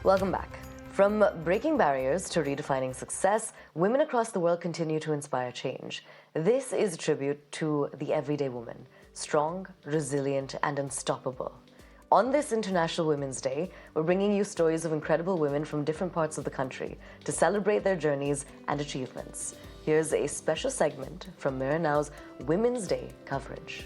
Welcome back. From breaking barriers to redefining success, women across the world continue to inspire change. This is a tribute to the everyday woman, strong, resilient, and unstoppable. On this International Women's Day, we're bringing you stories of incredible women from different parts of the country to celebrate their journeys and achievements. Here's a special segment from Mirror Now's Women's Day coverage.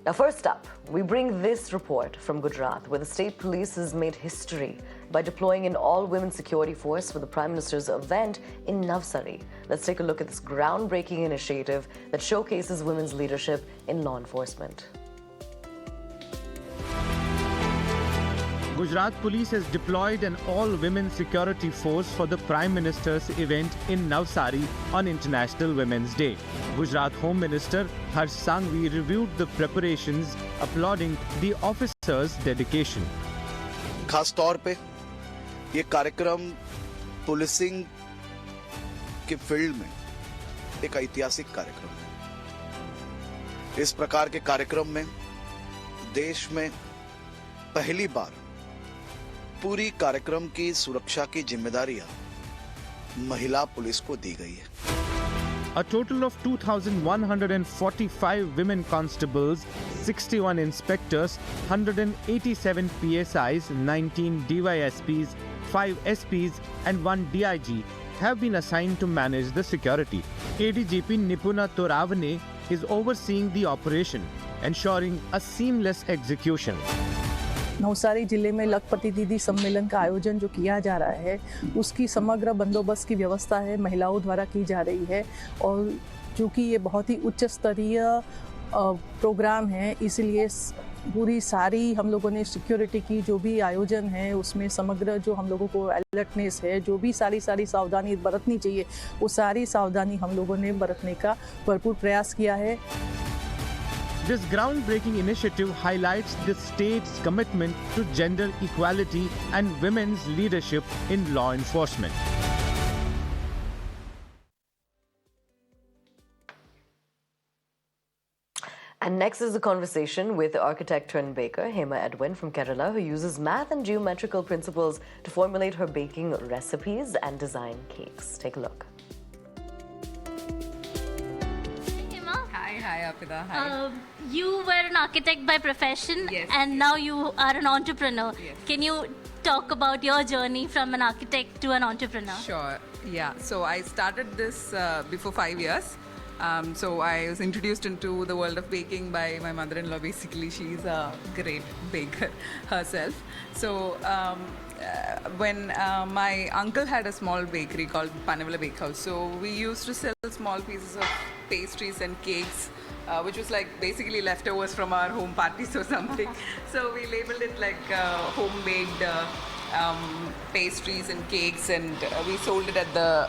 Now, first up, we bring this report from Gujarat, where the state police has made history by deploying an all-women security force for the Prime Minister's event in Navsari. Let's take a look at this groundbreaking initiative that showcases women's leadership in law enforcement. Gujarat Police has deployed an all-women security force for the Prime Minister's event in Navsari on International Women's Day. Gujarat Home Minister Harsh Sanghvi reviewed the preparations, applauding the officers' dedication. खास तौर पे ये कार्यक्रम policing के field में एक ऐतिहासिक कार्यक्रम है। इस प्रकार के कार्यक्रम में देश में पहली बार पूरी कार्यक्रम की सुरक्षा की जिम्मेदारियां महिला पुलिस को दी गई है। A total of 2,145 women constables, 61 inspectors, 187 PSIs, 19 DYSPs, 5 SPs and 1 DIG have been assigned to manage the security. ADGP Nipuna Toravane is overseeing the operation, ensuring a seamless execution. Navsari जिले में लखपति दीदी सम्मेलन का आयोजन जो किया जा रहा है उसकी समग्र बंदोबस्त की व्यवस्था है महिलाओं द्वारा की जा रही है और चूँकि ये बहुत ही उच्च स्तरीय प्रोग्राम है इसलिए पूरी सारी हम लोगों ने सिक्योरिटी की जो भी आयोजन है उसमें समग्र जो हम लोगों को अलर्टनेस है जो भी सारी सावधानी बरतनी चाहिए वो सारी सावधानी हम लोगों ने बरतने का भरपूर प्रयास किया है. This groundbreaking initiative highlights the state's commitment to gender equality and women's leadership in law enforcement. And next is a conversation with architect turned baker Hema Edwin from Kerala, who uses math and geometrical principles to formulate her baking recipes and design cakes. Take a look. Hi, Apida. Hi. You were an architect by profession, Yes, and yes. now you are an entrepreneur. Yes. Can you talk about your journey from an architect to an entrepreneur? Sure. Yeah. So I started this before 5 years. So I was introduced into the world of baking by my mother-in-law. Basically, she's a great baker herself. So when my uncle had a small bakery called Panavala Bakehouse, so we used to sell small pieces of pastries and cakes, which was like basically leftovers from our home parties or something. So we labeled it like home-baked pastries and cakes, and we sold it at the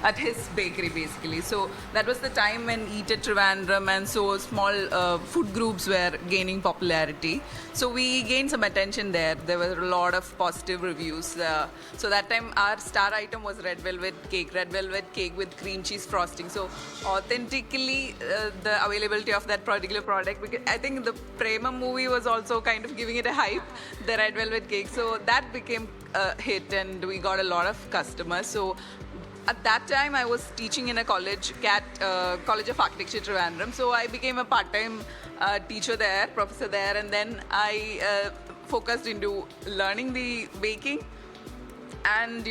at his bakery basically. So that was the time when Eat at Trivandrum and so small food groups were gaining popularity. So we gained some attention there. There were a lot of positive reviews. So that time our star item was red velvet cake with cream cheese frosting. So authentically the availability of that particular product, because I think the Prema movie was also kind of giving it a hype, the red velvet cake. So that became a hit and we got a lot of customers. So at that time, I was teaching in a college, College of Architecture, Trivandrum. So I became a part-time teacher there, professor there, and then I focused into learning the baking and,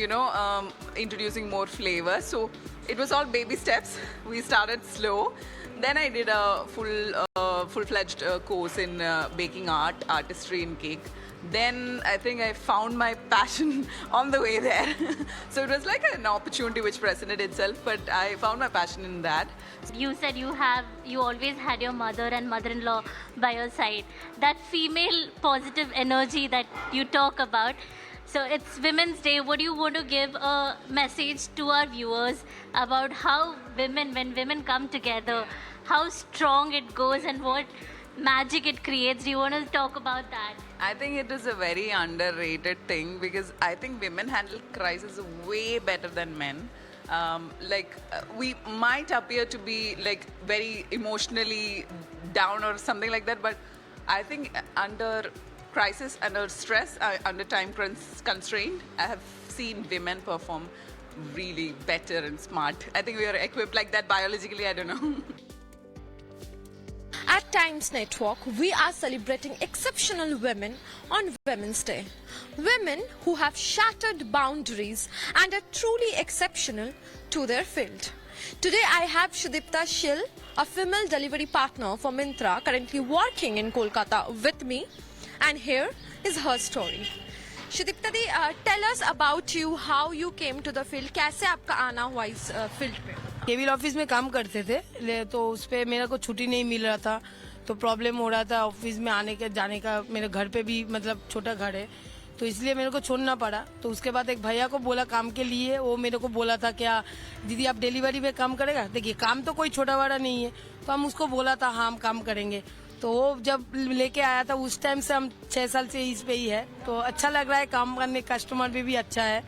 introducing more flavor. So it was all baby steps. We started slow. Then I did a full-fledged course in baking art, artistry in cake. Then I think I found my passion on the way there. So it was like an opportunity which presented itself, but I found my passion in that. You said you always had your mother and mother-in-law by your side. That female positive energy that you talk about. So it's Women's Day. What do you want to give a message to our viewers about how when women come together, how strong it goes and what magic it creates? Do you want to talk about that? I think it is a very underrated thing because I think women handle crisis way better than men. We might appear to be like very emotionally down or something like that, but I think under crisis, under stress, under time constraint, I have seen women perform really better and smart. I think we are equipped like that biologically, I don't know. At Times Network, we are celebrating exceptional women on Women's Day. Women who have shattered boundaries and are truly exceptional to their field. Today I have Sudipta Shill, a female delivery partner for Myntra, currently working in Kolkata with me, and here is her story. Sudipta di, tell us about you, how you came to the field, कैसे आपका आना हुआ इस field पे? Cable office में काम करते थे, तो उस पे मेरा को छुट्टी नहीं मिल रहा था, तो प्रॉब्लम हो रहा था ऑफिस में आने के जाने का। मेरे घर पे भी मतलब छोटा घर है, तो इसलिए मेरे को छोड़ना पड़ा। तो उसके बाद एक भैया को बोला काम के लिए, वो मेरे को बोला था क्या दीदी आप डिलीवरी में काम करेगा? देखिए काम तो कोई छोटा बड़ा नहीं है, तो हम उसको बोला था हाँ हम काम करेंगे। तो वो जब लेके आया था उस टाइम से हम 6 साल से इस पे ही है, तो अच्छा लग रहा है काम करने, कस्टमर भी अच्छा है,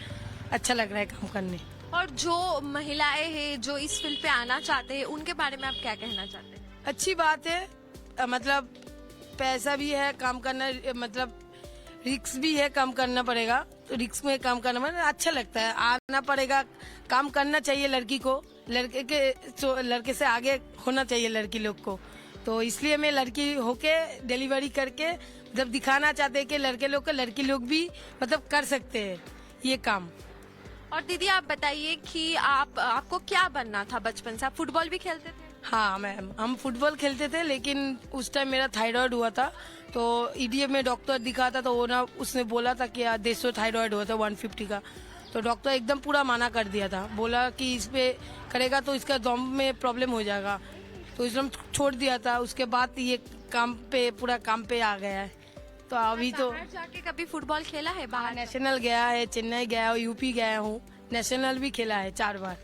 अच्छा लग रहा है काम करने। और जो महिलाएं हैं जो इस फील्ड पे आना चाहते हैं, उनके बारे में आप क्या कहना चाहते हैं? अच्छी बात है, मतलब पैसा भी है काम करना, मतलब रिस्क भी है, काम करना पड़ेगा, तो रिस्क में काम करना मतलब अच्छा लगता है, आना पड़ेगा, काम करना चाहिए लड़की को, लड़के से आगे होना चाहिए लड़की लोग को। तो इसलिए मैं लड़की होके डिलीवरी करके जब दिखाना चाहते हैं कि लड़के लोग को लड़की लोग भी मतलब कर सकते हैं ये काम। और दीदी आप बताइए कि आपको क्या बनना था बचपन से? आप फुटबॉल भी खेलते थे? हाँ मैम, हम फुटबॉल खेलते थे, लेकिन उस टाइम मेरा थायराइड हुआ था, तो ईडीएफ में डॉक्टर दिखा था, तो वो ना उसने बोला था कि देशो थायराइड हुआ था 150 का, तो डॉक्टर एकदम पूरा मना कर दिया था, बोला कि इस पे करेगा तो इसका दम में प्रॉब्लम हो जाएगा, तो इसलिए छोड़ दिया था। उसके बाद ये काम पे पूरा काम पे आ गया है। तो अभी तो बाहर जाके कभी फुटबॉल खेला है? बाहर नेशनल गया है, चेन्नई गया हूँ, यूपी गया हूँ, नेशनल भी खेला है 4 बार।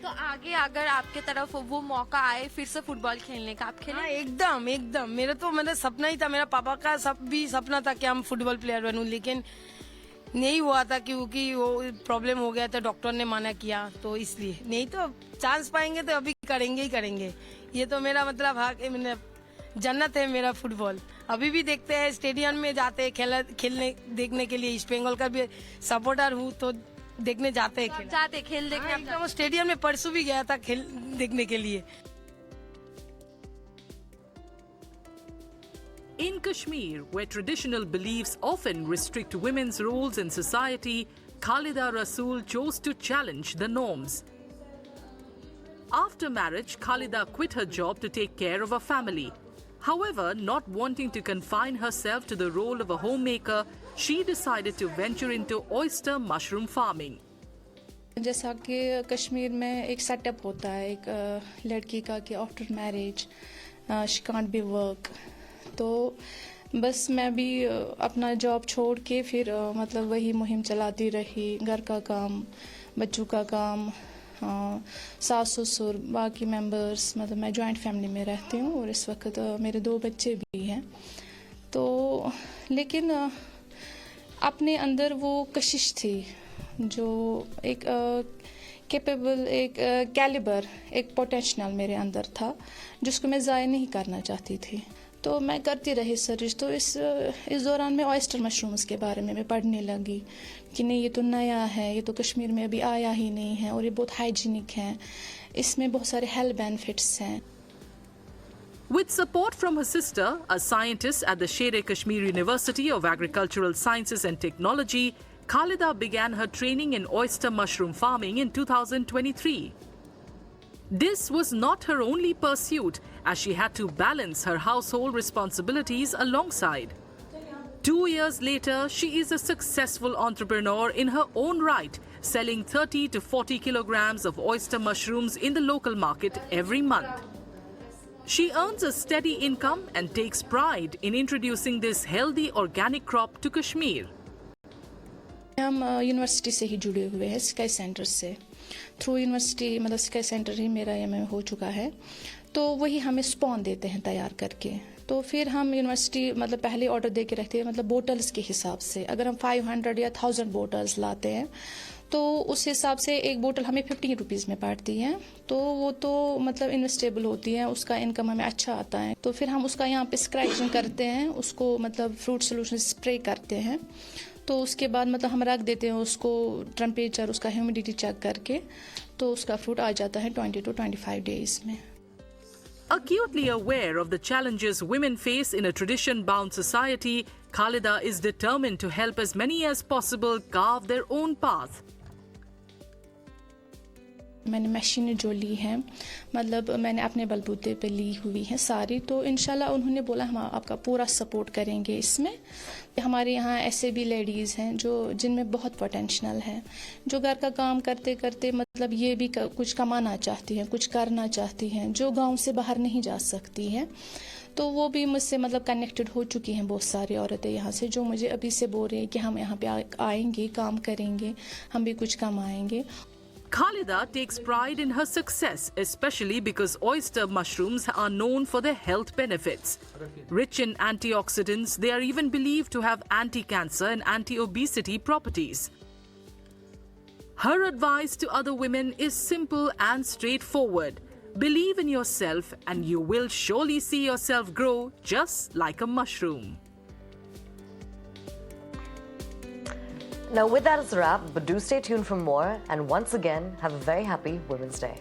तो आगे अगर आपके तरफ वो मौका आए फिर से फुटबॉल खेलने का, आप खेलें? हाँ, एकदम मेरा तो मतलब सपना ही था, मेरा पापा का भी सपना था कि हम फुटबॉल प्लेयर बनूं, लेकिन नहीं हुआ था क्योंकि वो प्रॉब्लम हो गया था, डॉक्टर ने मना किया, तो इसलिए नहीं तो चांस पाएंगे तो अभी करेंगे ही करेंगे। ये तो मेरा मतलब जन्नत है मेरा फुटबॉल। अभी भी देखते हैं, स्टेडियम में जाते हैं खेलने देखने के लिए, ईस्ट बंगाल का भी सपोर्टर हूँ, तो देखने जाते हैं खेल देखने। एकदम स्टेडियम में परसों भी गया था खेल देखने के लिए। In Kashmir, where traditional beliefs often restrict women's roles in society, Khalida Rasool chose to challenge the norms. After marriage, Khalida quit her job to take care of her family. However, not wanting to confine herself to the role of a homemaker, she decided to venture into oyster mushroom farming. जैसा कि कश्मीर में एक setup होता है एक लड़की का कि after marriage she can't be work, तो बस मैं भी अपना जॉब छोड़ के फिर मतलब वही मुहिम चलाती रही, घर का काम, बच्चों का काम, सास ससुर बाकी मेंबर्स, मतलब मैं जॉइंट फैमिली में रहती हूँ और इस वक्त मेरे 2 बच्चे भी हैं। तो लेकिन अपने अंदर वो कशिश थी, जो एक कैपेबल, एक कैलिबर, एक पोटेंशियल मेरे अंदर था जिसको मैं ज़ाया नहीं करना चाहती थी। तो मैं करती रही सर्च। तो इस दौरान मैं ऑयस्टर मशरूम्स के बारे में मैं पढ़ने लगी कि नहीं ये तो नया है, ये तो कश्मीर में अभी आया ही नहीं है और ये बहुत हाइजीनिक है, इसमें बहुत सारे हेल्थ बेनिफिट्स हैं। With support from her sister, a scientist at the Sher-e-Kashmir University of Agricultural Sciences and Technology, Khalida began her training in oyster mushroom farming in 2023. This was not her only pursuit, as she had to balance her household responsibilities alongside. 2 years later, she is a successful entrepreneur in her own right, selling 30 to 40 kilograms of oyster mushrooms in the local market every month. She earns a steady income and takes pride in introducing this healthy organic crop to Kashmir. हम university से ही जुड़े हुए हैं, sky centre से। Through university मतलब sky centre ही मेरा MA हो चुका है, तो वही हमें स्पॉन देते हैं तैयार करके। तो फिर हम यूनिवर्सिटी मतलब पहले ऑर्डर दे के रखते हैं, मतलब बोटल्स के हिसाब से। अगर हम 500 या 1000 बोटल्स लाते हैं तो उस हिसाब से एक बोतल हमें 50 रुपीज़ में पड़ती है, तो वो तो मतलब इन्वेस्टेबल होती है, उसका इनकम हमें अच्छा आता है। तो फिर हम उसका यहाँ पे स्क्रैचिंग करते हैं, उसको मतलब फ्रूट सोल्यूशन स्प्रे करते हैं, तो उसके बाद मतलब हम रख देते हैं उसको टेम्परेचर, उसका ह्यूमिडिटी चेक करके, तो उसका फ्रूट आ जाता है 20 to 25 डेज में। Acutely aware of the challenges women face in a tradition-bound society, Khalida is determined to help as many as possible carve their own path. मैंने मशीनें जो ली हैं, मतलब मैंने अपने बलबूते पे ली हुई हैं सारी, तो इंशाल्लाह उन्होंने बोला हम आपका पूरा सपोर्ट करेंगे इसमें। हमारे यहाँ ऐसे भी लेडीज़ हैं जो जिनमें बहुत पोटेंशियल है, जो घर का काम करते करते मतलब ये भी कुछ कमाना चाहती हैं, कुछ करना चाहती हैं, जो गांव से बाहर नहीं जा सकती हैं, तो वो भी मुझसे मतलब कनेक्टेड हो चुकी हैं बहुत सारी औरतें यहाँ से, जो मुझे अभी से बोल रही हैं कि हम यहाँ पे आएंगे, काम करेंगे, हम भी कुछ कमाएंगे। Khalida takes pride in her success, especially because oyster mushrooms are known for their health benefits. Rich in antioxidants, they are even believed to have anti-cancer and anti-obesity properties. Her advice to other women is simple and straightforward. Believe in yourself and you will surely see yourself grow just like a mushroom. Now, with that as a wrap, but do stay tuned for more. And once again, have a very happy Women's Day.